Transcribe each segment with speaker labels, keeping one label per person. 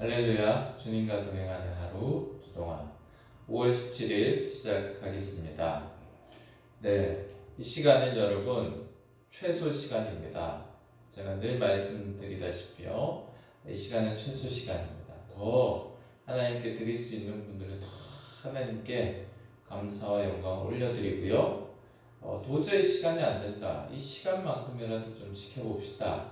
Speaker 1: 할렐루야, 주님과 동행하는 하루 주동안 5월 17일 시작하겠습니다. 네, 이 시간은 여러분 최소 시간입니다. 제가 늘 말씀드리다시피요, 이 시간은 최소 시간입니다. 더 하나님께 드릴 수 있는 분들은 더 하나님께 감사와 영광을 올려드리고요. 도저히 시간이 안 된다, 이 시간만큼이라도 좀 지켜봅시다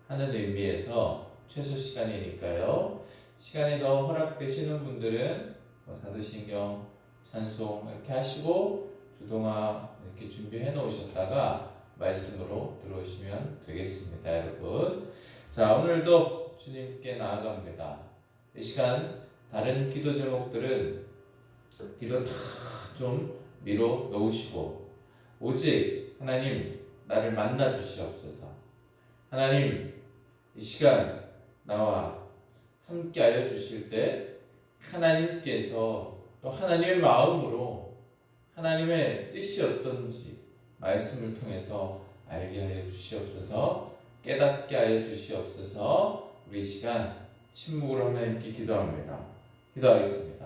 Speaker 1: 하는 의미에서 최소 시간이니까요. 시간이 더 허락되시는 분들은 사도신경, 찬송 이렇게 하시고 주동화 이렇게 준비해 놓으셨다가 말씀으로 들어오시면 되겠습니다, 여러분. 자, 오늘도 주님께 나아갑니다. 이 시간 다른 기도 제목들은 기도 다 좀 미뤄 놓으시고 오직 하나님 나를 만나 주시옵소서. 하나님 이 시간 나와 함께하여 주실 때 하나님께서 또 하나님의 마음으로 하나님의 뜻이 어떤지 말씀을 통해서 알게 하여 주시옵소서. 깨닫게 하여 주시옵소서. 우리 이 시간 침묵으로 하나님께 기도합니다. 기도하겠습니다.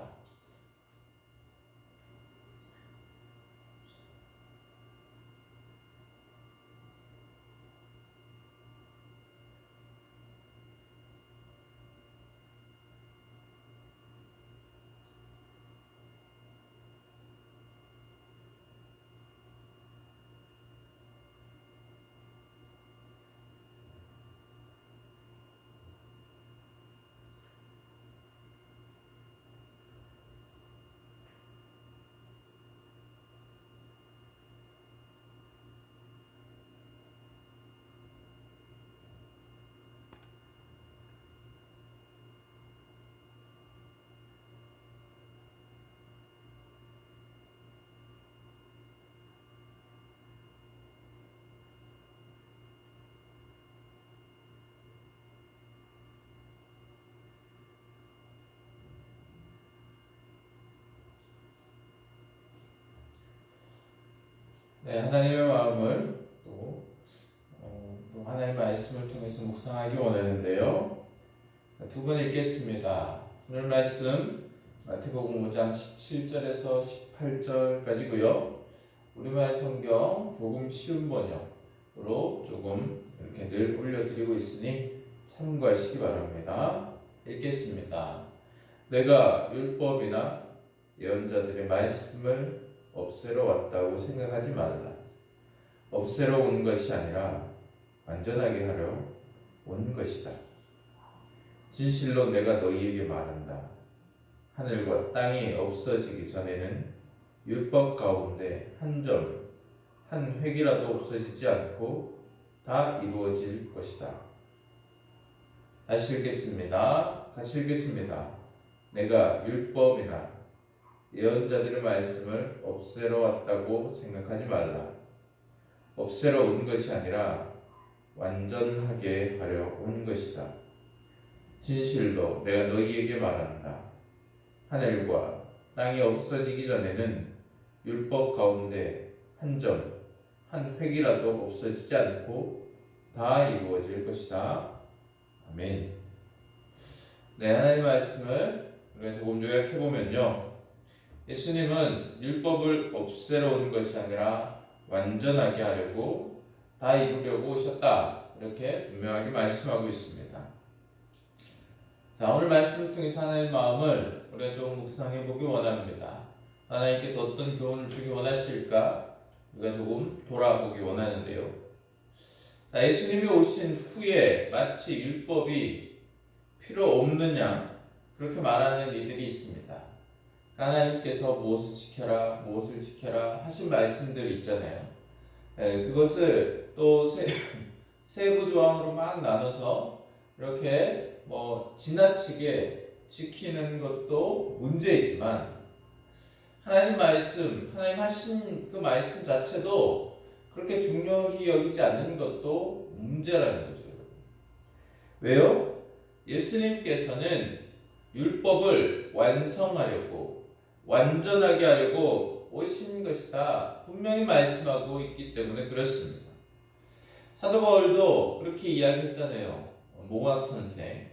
Speaker 1: 네, 하나님의 마음을 또 하나님의 말씀을 통해서 묵상하기 원하는데요. 두 번 읽겠습니다. 오늘 말씀 마태복음 5장 17절에서 18절까지고요. 우리말 성경 조금 쉬운 번역으로 조금 이렇게 늘 올려드리고 있으니 참고하시기 바랍니다. 읽겠습니다. 내가 율법이나 예언자들의 말씀을 없애러 왔다고 생각하지 말라. 없애러 온 것이 아니라 완전하게 하려 온 것이다. 진실로 내가 너희에게 말한다. 하늘과 땅이 없어지기 전에는 율법 가운데 한 점, 한 획이라도 없어지지 않고 다 이루어질 것이다. 다시 읽겠습니다. 같이 읽겠습니다. 내가 율법이나 예언자들의 말씀을 없애러 왔다고 생각하지 말라. 없애러 온 것이 아니라 완전하게 하려 온 것이다. 진실로 내가 너희에게 말한다. 하늘과 땅이 없어지기 전에는 율법 가운데 한 점, 한 획이라도 없어지지 않고 다 이루어질 것이다. 아멘. 네, 하나님의 말씀을 우리가 조금 요약해보면요. 예수님은 율법을 없애러 온 것이 아니라 완전하게 하려고 다 이루려고 오셨다. 이렇게 분명하게 말씀하고 있습니다. 자, 오늘 말씀을 통해서 하나님의 마음을 우리가 좀 묵상해 보기 원합니다. 하나님께서 어떤 교훈을 주기 원하실까? 우리가 조금 돌아보기 원하는데요. 자, 예수님이 오신 후에 마치 율법이 필요 없느냐 그렇게 말하는 이들이 있습니다. 하나님께서 무엇을 지켜라, 무엇을 지켜라 하신 말씀들이 있잖아요. 그것을 또 세부 조항으로 막 나눠서 이렇게 지나치게 지키는 것도 문제이지만 하나님 말씀, 하나님 하신 그 말씀 자체도 그렇게 중요히 여기지 않는 것도 문제라는 거죠. 왜요? 예수님께서는 율법을 완성하려고 완전하게 하려고 오신 것이다. 분명히 말씀하고 있기 때문에 그렇습니다. 사도 바울도 그렇게 이야기했잖아요. 몽학 선생.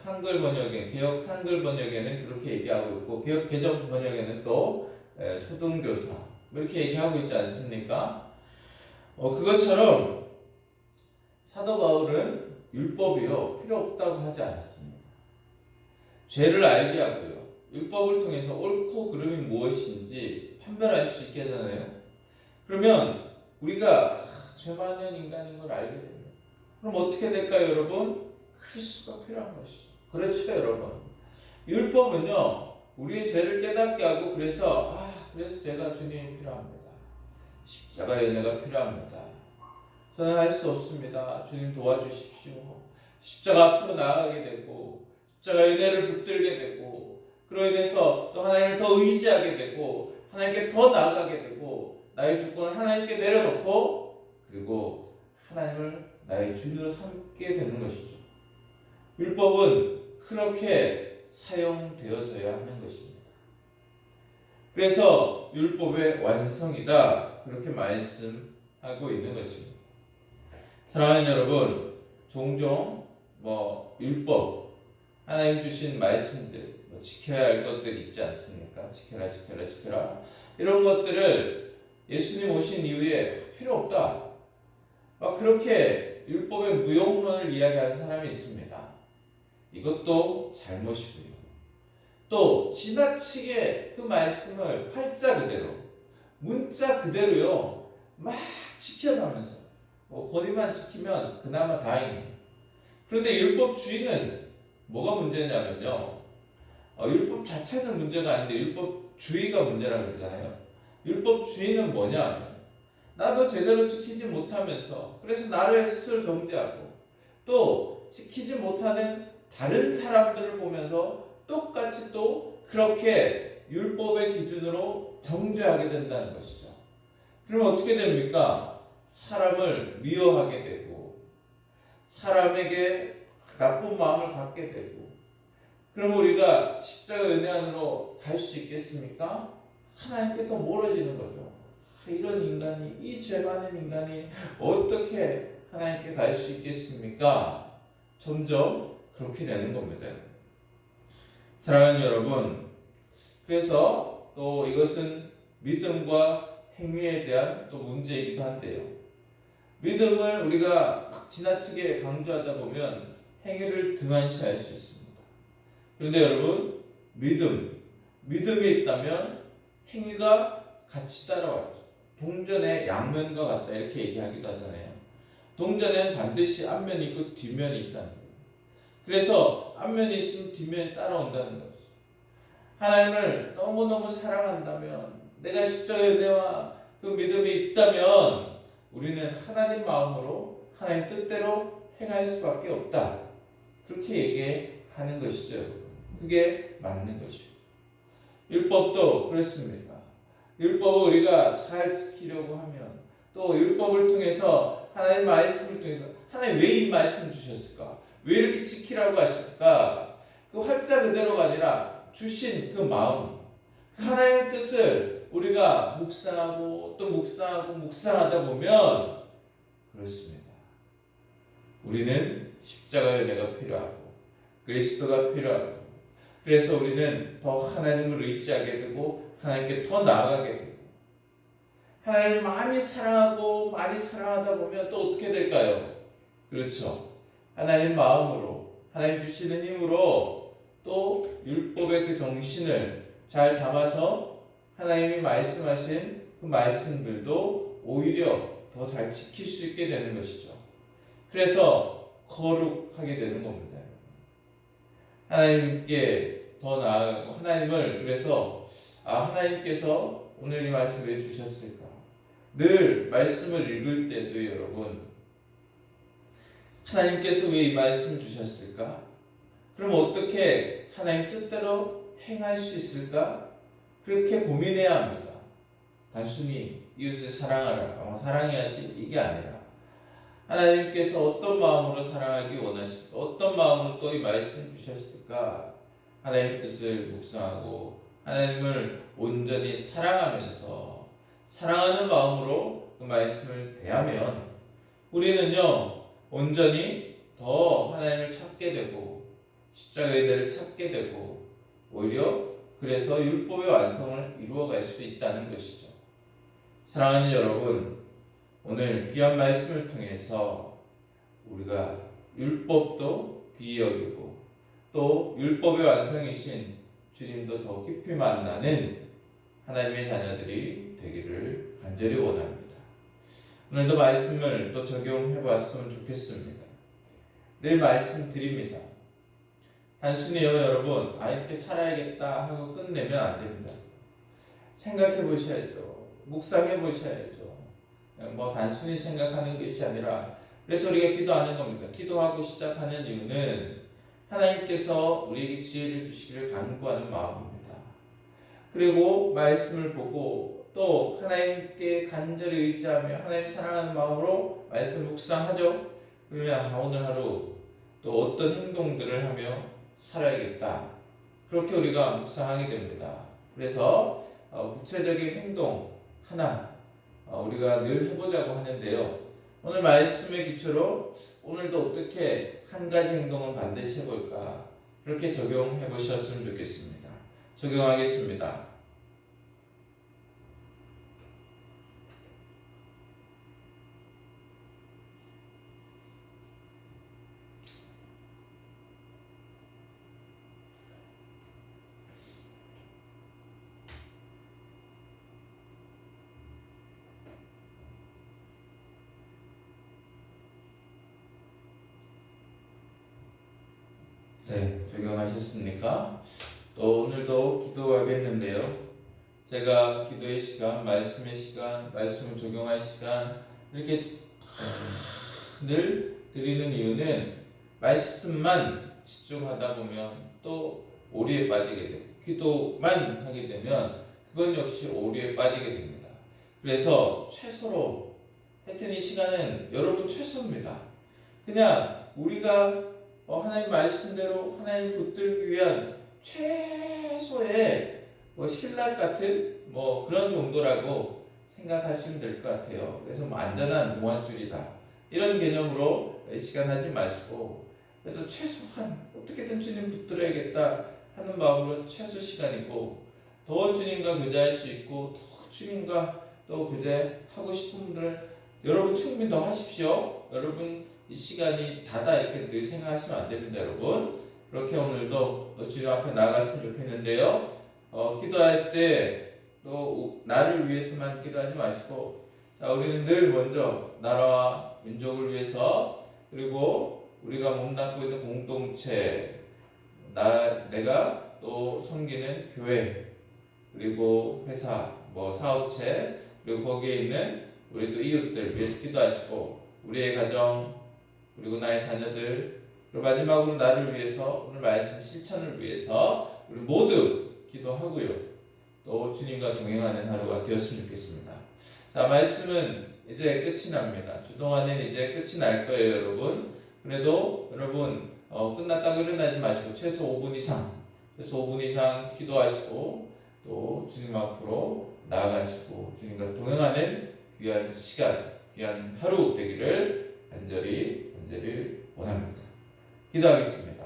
Speaker 1: 한글 번역에 개역 한글 번역에는 그렇게 얘기하고 있고 개역 개정 번역에는 또 초등교사 이렇게 얘기하고 있지 않습니까? 그것처럼 사도 바울은 율법이요 필요 없다고 하지 않았습니다. 죄를 알게 하고요. 율법을 통해서 옳고 그름이 무엇인지 판별할 수 있게 하잖아요. 그러면 우리가 죄 많은 인간인 걸 알게 됩니다. 그럼 어떻게 될까요, 여러분? 그리스도가 필요한 것이죠. 그렇죠, 여러분. 율법은요, 우리의 죄를 깨닫게 하고 그래서 제가 주님이 필요합니다. 십자가의 은혜가 필요합니다. 저는 할 수 없습니다. 주님 도와주십시오. 십자가 앞으로 나아가게 되고 십자가의 은혜를 붙들게 되고 그로 인해서 또 하나님을 더 의지하게 되고 하나님께 더 나아가게 되고 나의 주권을 하나님께 내려놓고 그리고 하나님을 나의 주인으로 삼게 되는 것이죠. 율법은 그렇게 사용되어져야 하는 것입니다. 그래서 율법의 완성이다 그렇게 말씀하고 있는 것입니다. 사랑하는 여러분, 종종 율법 하나님 주신 말씀들 지켜야 할 것들 있지 않습니까? 지켜라 이런 것들을 예수님 오신 이후에 필요 없다 그렇게 율법의 무용론을 이야기하는 사람이 있습니다. 이것도 잘못이고요. 또 지나치게 그 말씀을 활자 그대로 문자 그대로요 막 지켜가면서 거리만 지키면 그나마 다행이에요. 그런데 율법주의는 뭐가 문제냐면요 율법 자체는 문제가 아닌데 율법주의가 문제라고 그러잖아요. 율법주의는 뭐냐? 나도 제대로 지키지 못하면서 그래서 나를 스스로 정죄하고 또 지키지 못하는 다른 사람들을 보면서 똑같이 또 그렇게 율법의 기준으로 정죄하게 된다는 것이죠. 그러면 어떻게 됩니까? 사람을 미워하게 되고 사람에게 나쁜 마음을 갖게 되고 그럼 우리가 십자가 은혜 안으로 갈 수 있겠습니까? 하나님께 더 멀어지는 거죠. 이런 인간이 이 죄 많은 인간이 어떻게 하나님께 갈 수 있겠습니까? 점점 그렇게 되는 겁니다. 사랑하는 여러분, 그래서 또 이것은 믿음과 행위에 대한 또 문제이기도 한데요. 믿음을 우리가 막 지나치게 강조하다 보면 행위를 등한시할 수 있습니다. 그런데 여러분, 믿음이 있다면 행위가 같이 따라와요. 동전의 양면과 같다 이렇게 얘기하기도 하잖아요. 동전에는 반드시 앞면이 있고 뒷면이 있다는 거예요. 그래서 앞면이 있으면 뒷면이 따라온다는 거죠. 하나님을 너무너무 사랑한다면 내가 십자가의 은혜와 그 믿음이 있다면 우리는 하나님 마음으로 하나님 뜻대로 행할 수밖에 없다. 그렇게 얘기하는 것이죠. 그게 맞는 것이고 율법도 그렇습니다. 율법을 우리가 잘 지키려고 하면 또 율법을 통해서 하나님 말씀을 통해서 하나님 왜 이 말씀을 주셨을까? 왜 이렇게 지키라고 하실까? 그 활자 그대로가 아니라 주신 그 마음 그 하나님의 뜻을 우리가 묵상하고 또 묵상하다 보면 그렇습니다. 우리는 십자가의 은혜가 필요하고 그리스도가 필요하고 그래서 우리는 더 하나님을 의지하게 되고 하나님께 더 나아가게 되고 하나님을 많이 사랑하다 보면 또 어떻게 될까요? 그렇죠. 하나님 마음으로 하나님 주시는 힘으로 또 율법의 그 정신을 잘 담아서 하나님이 말씀하신 그 말씀들도 오히려 더 잘 지킬 수 있게 되는 것이죠. 그래서 거룩하게 되는 겁니다. 하나님께 더 나아가고 하나님을 그래서 하나님께서 오늘 이 말씀 왜 주셨을까? 늘 말씀을 읽을 때도 여러분 하나님께서 왜 이 말씀 주셨을까? 그럼 어떻게 하나님 뜻대로 행할 수 있을까? 그렇게 고민해야 합니다. 단순히 이웃을 사랑하라, 사랑해야지 이게 아니라 하나님께서 어떤 마음으로 사랑하기 원하실까? 어떤 마음으로 또 이 말씀 주셨을까? 하나님 뜻을 묵상하고 하나님을 온전히 사랑하면서 사랑하는 마음으로 그 말씀을 대하면 우리는요 온전히 더 하나님을 찾게 되고 십자가의 은혜를 찾게 되고 오히려 그래서 율법의 완성을 이루어갈 수 있다는 것이죠. 사랑하는 여러분, 오늘 귀한 말씀을 통해서 우리가 율법도 귀히 여기고 또 율법의 완성이신 주님도 더 깊이 만나는 하나님의 자녀들이 되기를 간절히 원합니다. 오늘도 말씀을 또 적용해 봤으면 좋겠습니다. 늘 말씀드립니다. 단순히 여러분 이렇게 살아야겠다 하고 끝내면 안 됩니다. 생각해 보셔야죠. 묵상해 보셔야죠. 뭐 단순히 생각하는 것이 아니라, 그래서 우리가 기도하는 겁니다. 기도하고 시작하는 이유는 하나님께서 우리에게 지혜를 주시기를 간구하는 마음입니다. 그리고 말씀을 보고 또 하나님께 간절히 의지하며 하나님 사랑하는 마음으로 말씀 묵상하죠. 그러면 오늘 하루 또 어떤 행동들을 하며 살아야겠다, 그렇게 우리가 묵상하게 됩니다. 그래서 구체적인 행동 하나 우리가 늘 해보자고 하는데요. 오늘 말씀의 기초로 오늘도 어떻게 한 가지 행동을 반드시 해볼까, 그렇게 적용해 보셨으면 좋겠습니다. 적용하겠습니다. 네, 적용하셨습니까? 또 오늘도 기도하겠는데요. 제가 기도의 시간, 말씀의 시간, 말씀을 적용할 시간 이렇게 늘 드리는 이유는 말씀만 집중하다 보면 또 오류에 빠지게 되고, 기도만 하게 되면 그건 역시 오류에 빠지게 됩니다. 그래서 최소로 하여튼 이 시간은 여러분 최소입니다. 그냥 우리가 하나님 말씀대로 하나님 붙들기 위한 최소의 신락 같은 그런 정도라고 생각하시면 될 것 같아요. 그래서 안전한 동안줄이다 이런 개념으로 시간 하지 마시고, 그래서 최소한 어떻게든 주님 붙들어야겠다 하는 마음으로 최소 시간이고, 더 주님과 교제할 수 있고 더 주님과 또 교제하고 싶은 분들은 여러분 충분히 더 하십시오. 여러분 이 시간이 다다 이렇게 늘 생각하시면 안 됩니다, 여러분. 그렇게 오늘도 주님 앞에 나아갔으면 좋겠는데요. 기도할 때 또 나를 위해서만 기도하지 마시고, 자, 우리는 늘 먼저 나라와 민족을 위해서, 그리고 우리가 몸담고 있는 공동체, 내가 또 섬기는 교회, 그리고 회사, 사업체, 그리고 거기에 있는 우리 또 이웃들 위해서 기도하시고, 우리의 가정, 그리고 나의 자녀들, 그리고 마지막으로 나를 위해서, 오늘 말씀 실천을 위해서 우리 모두 기도하고요. 또 주님과 동행하는 하루가 되었으면 좋겠습니다. 자, 말씀은 이제 끝이 납니다. 주동안은 이제 끝이 날 거예요, 여러분. 그래도 여러분 끝났다고 일어나지 마시고 최소 5분 이상 기도하시고 또 주님 앞으로 나아가시고 주님과 동행하는 귀한 시간, 귀한 하루 되기를 간절히 원합니다. 기도하겠습니다.